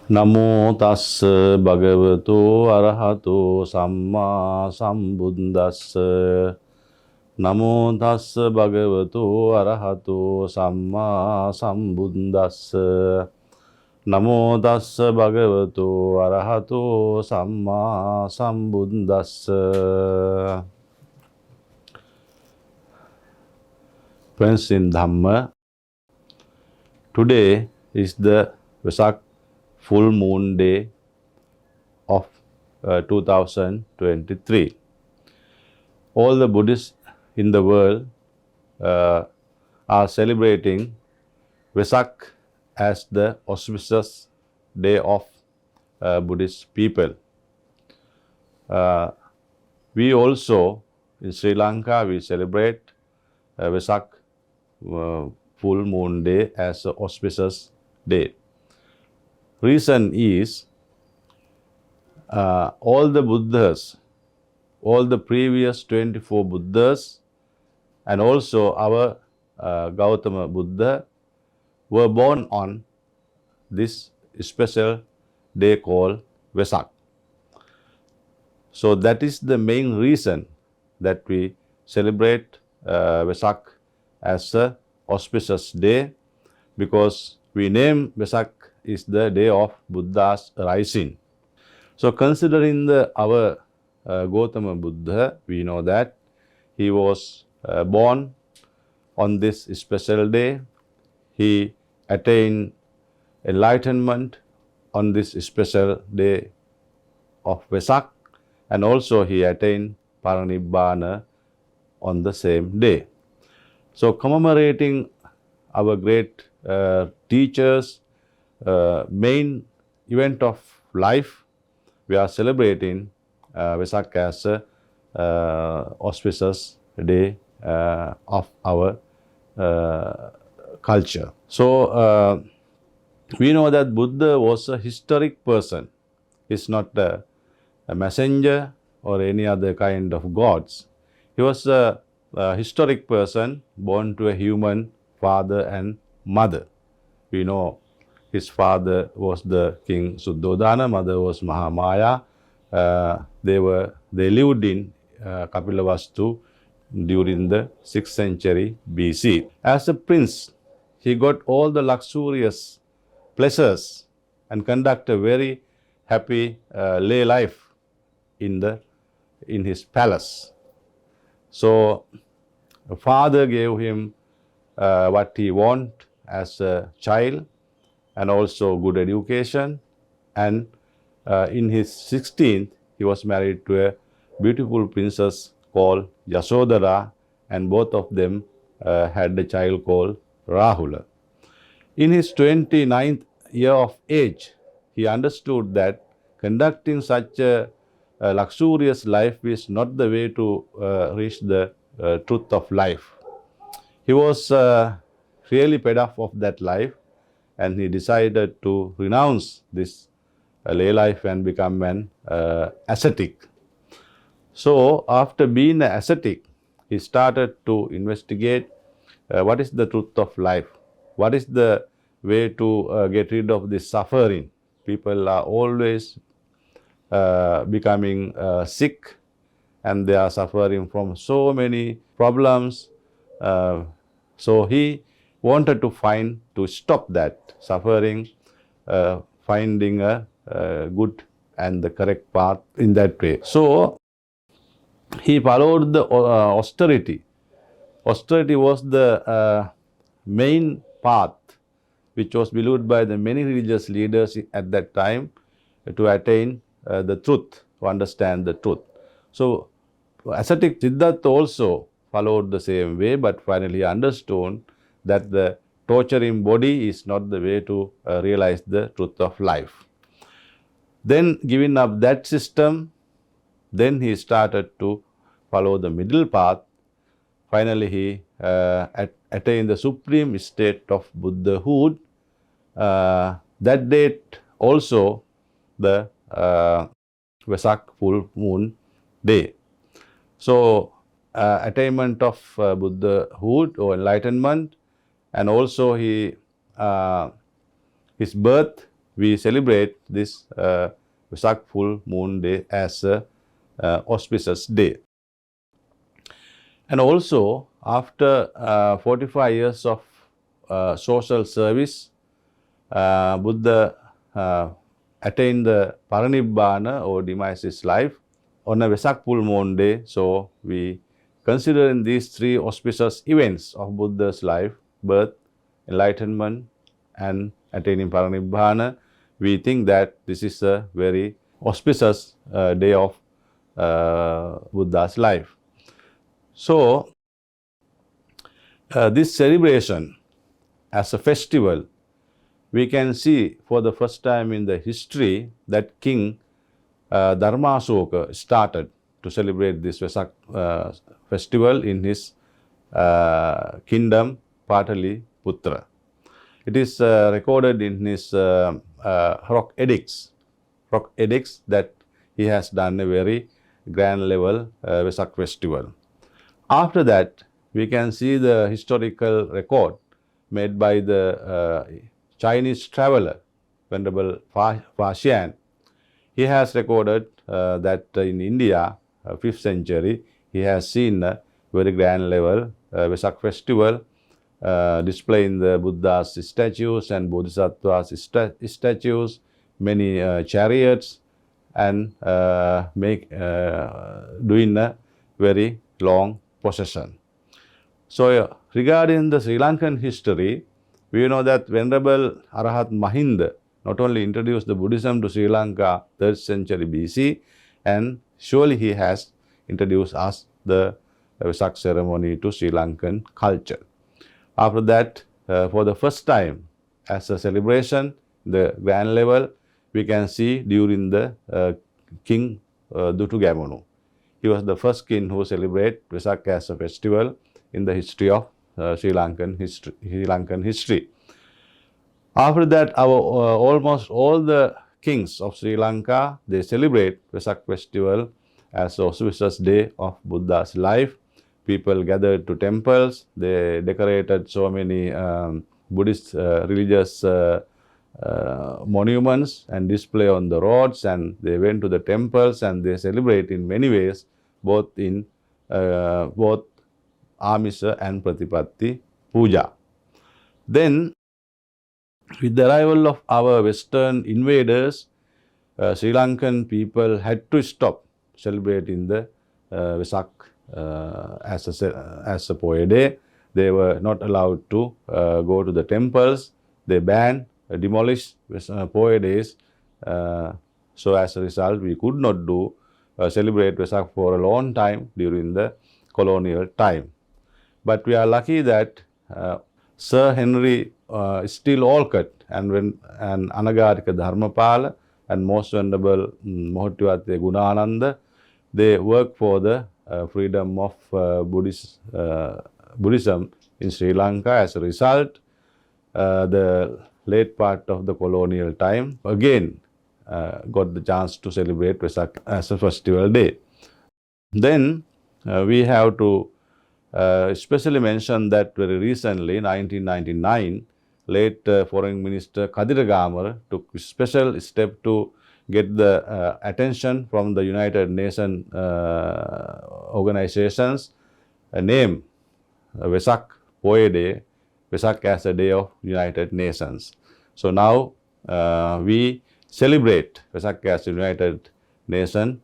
Namo tassa bhagavato arahato samma sambuddhassa. Namo tassa bhagavato arahato samma sambuddhassa. Namo tassa bhagavato arahato samma sambuddhassa. Friends in Dhamma, today is the Vesak full moon day of 2023. All the Buddhists in the world are celebrating Vesak as the auspicious day of Buddhist people. We also in Sri Lanka we celebrate Vesak full moon day as an auspicious day. Reason is all the Buddhas, all the previous 24 Buddhas and also our Gautama Buddha were born on this special day called Vesak. So that is the main reason that we celebrate Vesak as a auspicious day, because we name Vesak is the day of Buddha's rising. So considering our Gautama Buddha, we know that he was born on this special day. He attained enlightenment on this special day of Vesak, and also he attained Paranibbana on the same day. So commemorating our great teachers' main event of life, we are celebrating Vesak as a auspicious day of our culture. So we know that Buddha was a historic person. He's not a messenger or any other kind of gods. He was a historic person born to a human father and mother. We know his father was the King Suddhodana, mother was Mahamaya. They lived in Kapilavastu during the 6th century BC. As a prince, he got all the luxurious pleasures and conduct a very happy lay life in his palace. So the father gave him what he wanted as a child, and also good education. And in his 16th, he was married to a beautiful princess called Yasodhara, and both of them had a child called Rahula. In his 29th year of age, he understood that conducting such a luxurious life is not the way to reach the truth of life. He was really fed up of that life, and he decided to renounce this lay life and become an ascetic. So after being an ascetic, he started to investigate what is the truth of life, what is the way to get rid of this suffering. People are always becoming sick, and they are suffering from so many problems. So he wanted to stop that suffering, finding a good and the correct path in that way. So he followed the austerity. Austerity was the main path which was believed by the many religious leaders at that time to attain the truth, to understand the truth. So ascetic Siddhartha also followed the same way, but finally understood that the torturing body is not the way to realize the truth of life. Then giving up that system, then he started to follow the middle path. Finally he attained the supreme state of Buddhahood. That date also the Vesak full moon day. So attainment of Buddhahood or enlightenment, and also his birth we celebrate this Vesak full moon day as a auspicious day. And also, after 45 years of social service, Buddha attained the Paranibbana or demise his life on a Vesak full moon day. So we consider in these three auspicious events of Buddha's life, birth, enlightenment, and attaining Paranibbana, we think that this is a very auspicious day of Buddha's life. So, this celebration as a festival, we can see for the first time in the history that King Dharmasoka started to celebrate this Vesak festival in his kingdom Pataliputra. It is recorded in his rock edicts that he has done a very grand level Vesak festival. After that, we can see the historical record made by the Chinese traveler, Venerable Fa-Xian. He has recorded that in India, 5th century, he has seen a very grand level Vesak festival, displaying the Buddha's statues and Bodhisattva's statues, many chariots, and doing a very long procession. So, regarding the Sri Lankan history, we know that Venerable Arahat Mahinda not only introduced the Buddhism to Sri Lanka 3rd century BC, and surely he has introduced us the Vesak ceremony to Sri Lankan culture. After that, for the first time as a celebration, the grand level, we can see during the King Dutugamunu. He was the first king who celebrated Vesak as a festival in the history of Sri Lankan history. After that, almost all the kings of Sri Lanka, they celebrate Vesak festival as auspicious day of Buddha's life. People gathered to temples, they decorated so many Buddhist religious monuments and display on the roads, and they went to the temples and they celebrate in many ways, both Amisa and Pratipatti Puja. Then, with the arrival of our Western invaders, Sri Lankan people had to stop celebrating the Vesak as a Poya day. They were not allowed to go to the temples. They banned, demolished Poya days. So as a result, we could not celebrate Vesak for a long time during the colonial time. But we are lucky that Sir Henry Steele Olcott and Anagarika Dharmapala and Most Venerable Mohotiwate Gunananda, they work for the freedom of Buddhism in Sri Lanka. As a result, the late part of the colonial time again got the chance to celebrate Vesak as a festival day. Then we have to especially mention that very recently, 1999, late Foreign Minister Kadirgamar took special step to get the attention from the United Nations organizations, name Vesak Poya Day, Vesak as a day of United Nations. So now we celebrate Vesak as a United Nations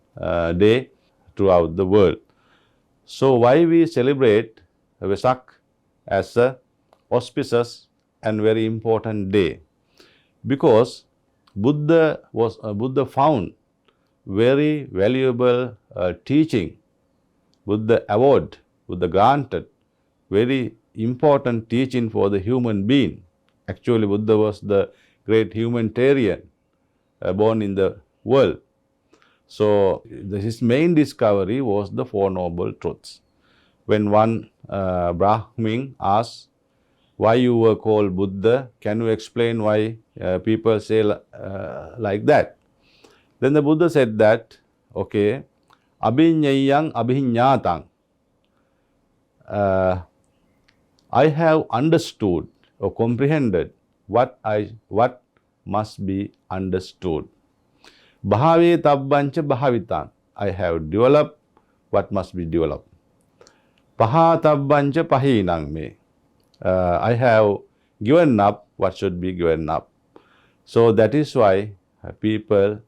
Day throughout the world. So why we celebrate Vesak as a auspicious and very important day? Because Buddha found very valuable teaching. Buddha granted very important teaching for the human being. Actually, Buddha was the great humanitarian born in the world. So his main discovery was the Four Noble Truths. When one Brahmin asked, why you were called Buddha, can you explain why people say like that? Then the Buddha said that, okay, abhinyayang abhinyatang. I have understood or comprehended what must be understood. Bhave tabbancha bhavitan. I have developed what must be developed. Paha tabbancha pahinang me. I have given up what should be given up. So that is why people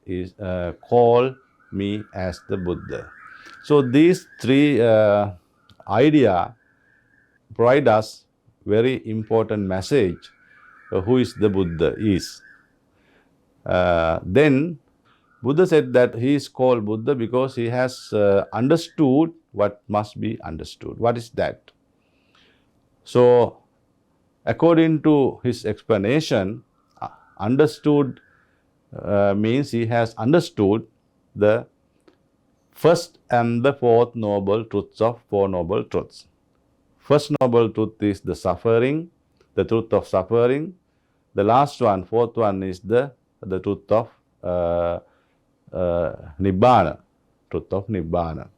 call me as the Buddha. So these three ideas provide us very important message who is the Buddha is. Then Buddha said that he is called Buddha because he has understood what must be understood. What is that? So according to his explanation, understood means he has understood the first and the fourth noble truths of Four Noble Truths. First noble truth is the suffering, the truth of suffering. The last one, fourth one, is the truth of Nibbana, truth of Nibbana.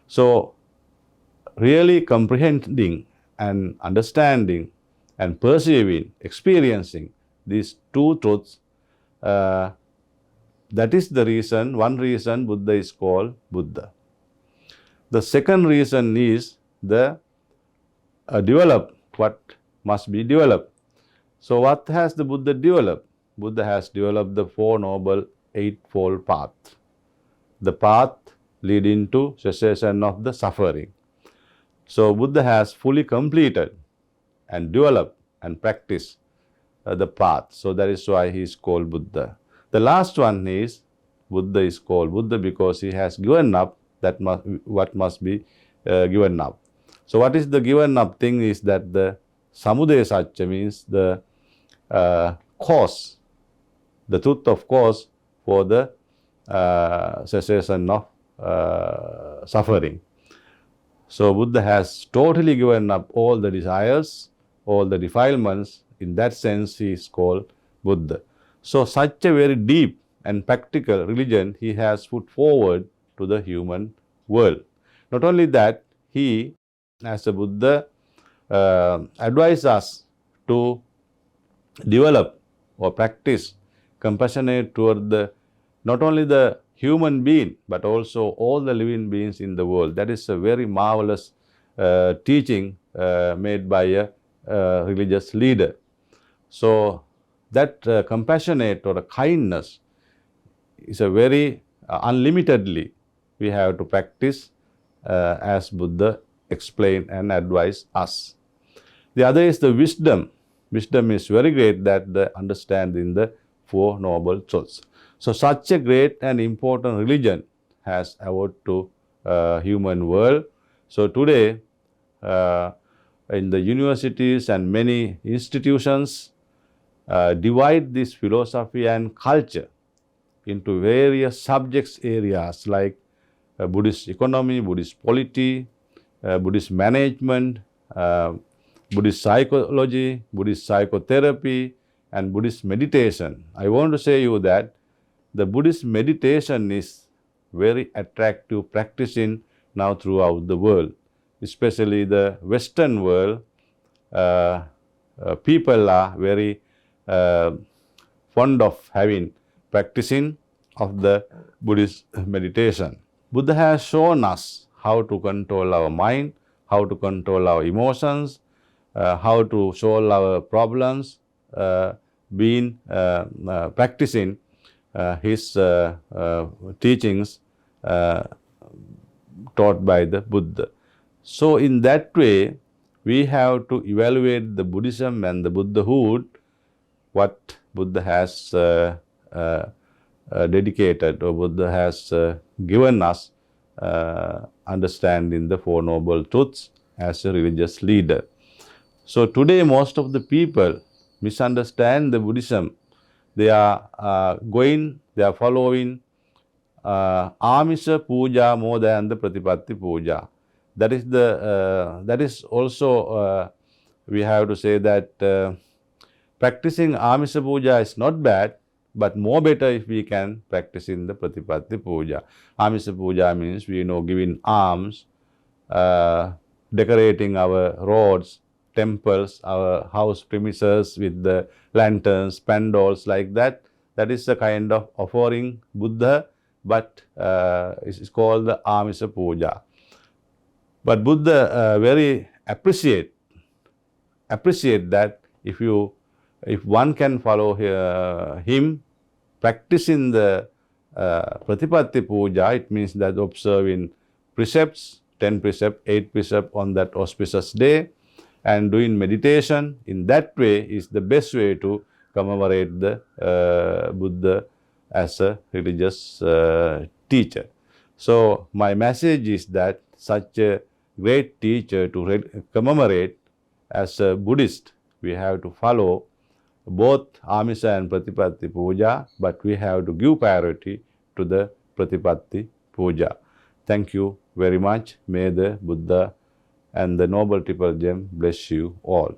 So really comprehending and understanding and perceiving, experiencing these two truths, that is the reason, one reason Buddha is called Buddha. The second reason is the develop what must be developed. So what has the Buddha developed? Buddha has developed the Four Noble Eightfold Path, the path leading to cessation of the suffering. So Buddha has fully completed and developed and practiced the path. So that is why he is called Buddha. The last one is Buddha is called Buddha because he has given up what must be given up. So what is the given up thing is that the Samudaya Satya means the cause, the truth of cause for the cessation of suffering. So Buddha has totally given up all the desires, all the defilements. In that sense, he is called Buddha. So such a very deep and practical religion he has put forward to the human world. Not only that, he, as a Buddha, advised us to develop or practice compassionate toward not only the human being, but also all the living beings in the world. That is a very marvelous teaching made by a religious leader. So that compassionate or a kindness is a very unlimitedly we have to practice as Buddha explained and advised us. The other is the wisdom. Wisdom is very great that the understanding the Four Noble Truths. So such a great and important religion has awarded to human world. So today in the universities and many institutions divide this philosophy and culture into various subjects areas like Buddhist economy, Buddhist polity, Buddhist management, Buddhist psychology, Buddhist psychotherapy, and Buddhist meditation. I want to say you that the Buddhist meditation is very attractive practicing now throughout the world, especially the Western world. People are very fond of practicing of the Buddhist meditation. Buddha has shown us how to control our mind, how to control our emotions, how to solve our problems, practicing his teachings taught by the Buddha. So in that way, we have to evaluate the Buddhism and the Buddhahood, what Buddha has dedicated or Buddha has given us understanding the Four Noble Truths as a religious leader. So today most of the people misunderstand the Buddhism. They are following Amisa Puja more than the Pratipatti Puja. That is also we have to say that practicing Amisa Puja is not bad, but more better if we can practice in the Pratipatti Puja. Amisa Puja means giving alms, decorating our roads, temples, our house premises with the lanterns, pandols like that. That is a kind of offering Buddha, but it's called the Amisa Puja. But Buddha very appreciate that if one can follow him practicing the Pratipatti Puja, it means that observing precepts, 10 precepts, 8 precepts on that auspicious day, and doing meditation in that way is the best way to commemorate the Buddha as a religious teacher. So my message is that such a great teacher to commemorate as a Buddhist, we have to follow both Amisa and Pratipatti Puja, but we have to give priority to the Pratipatti Puja. Thank you very much. May the Buddha and the Noble Triple Gem bless you all.